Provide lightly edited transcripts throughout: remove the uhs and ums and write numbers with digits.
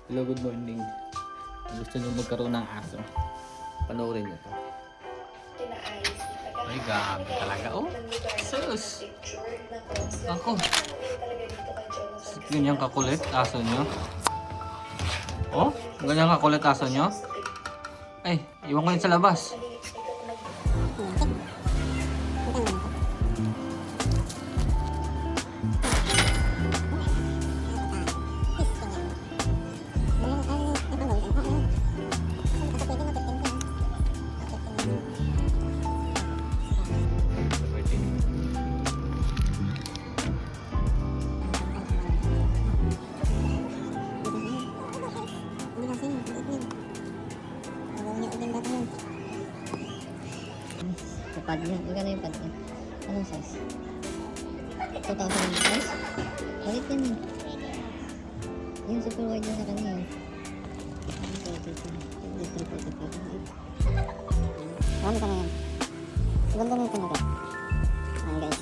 Hello, good morning. Gusto nyo magkaroon ng aso? Panoorin nyo to. Ay, gabi talaga. Oh, sus! Ako. Ganyan kakulit aso nyo. Oh, ganyan kakulit aso nyo. Ay, iwan ko yun sa labas. Pad niya. Magkano yung pad niya? Anong size? 2,000 yung size? Palit yan eh. Yung super wide na sa kanya eh. Marami ka na yan. Ganda na ito na ka. Ayan guys.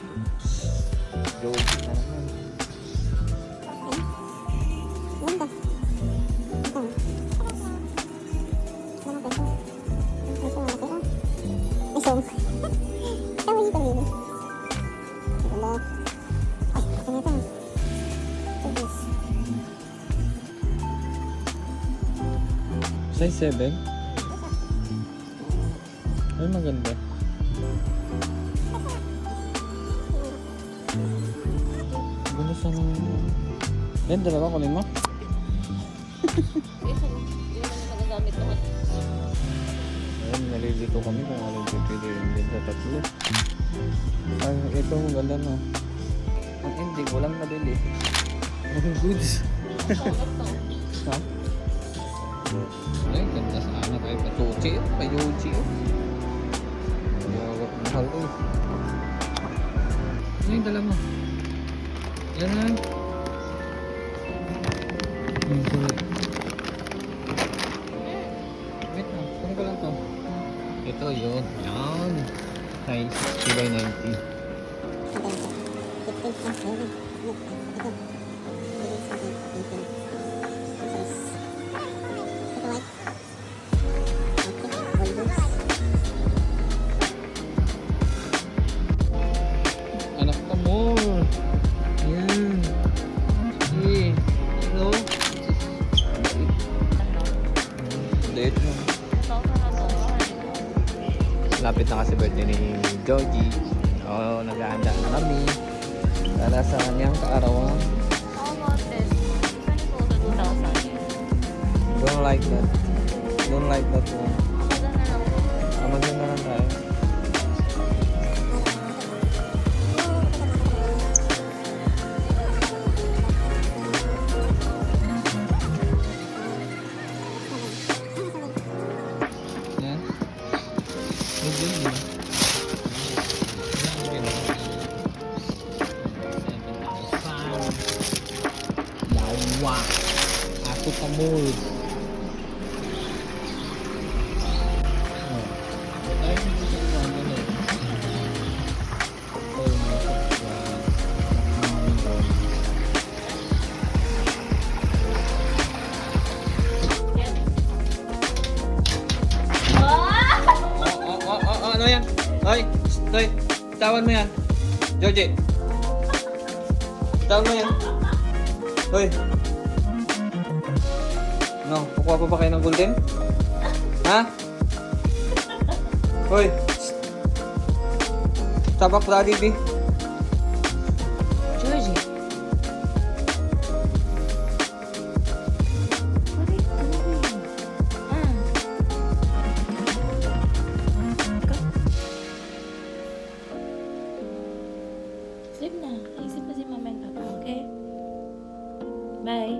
Joke na naman. Ganda. Isong. Tawa dito rin. Ganda. Ay, ito na ito. Ito guys. Size 7? Ay, maganda. Ganda sa mga... Yan, dalawa kunin mo. Ayun, nalilito kami kung alin pipili yung din sa tatlo. Ay, ito maganda na. Ang ending, walang nabili. Walang goods. Ha? Ay, ganda sana kayo. Patuchi, payuchi. Yawak mahal ko. Ano yung dala mo? Yan na. Sorry. Wait na, kung ko lang to. Ito yun. Yan. 960 by 90. Anak ka more. Ayan. Sige. Hello. Date mo. Lapit na kasi birthday ni Georgie. Oo, naghahanda na kami. Para sa kanyang kaarawan. How about this? Saan ito sa 2,000? Don't like that. Don't like that one. Amazon na lang po. Amazon na lang tayo. Yan. Medyo yun. Lawa. Aso kamul. Ano yan? Hoy, hoy, tawan mo yan. Georgie. Tawan mo yan. Hoy. No, kukuha pa ba kayo ng golden? Ha? Hoy. Tabak daddy, B. Georgie. Sleep na. Isip na si mama yung papa, okay? Bye.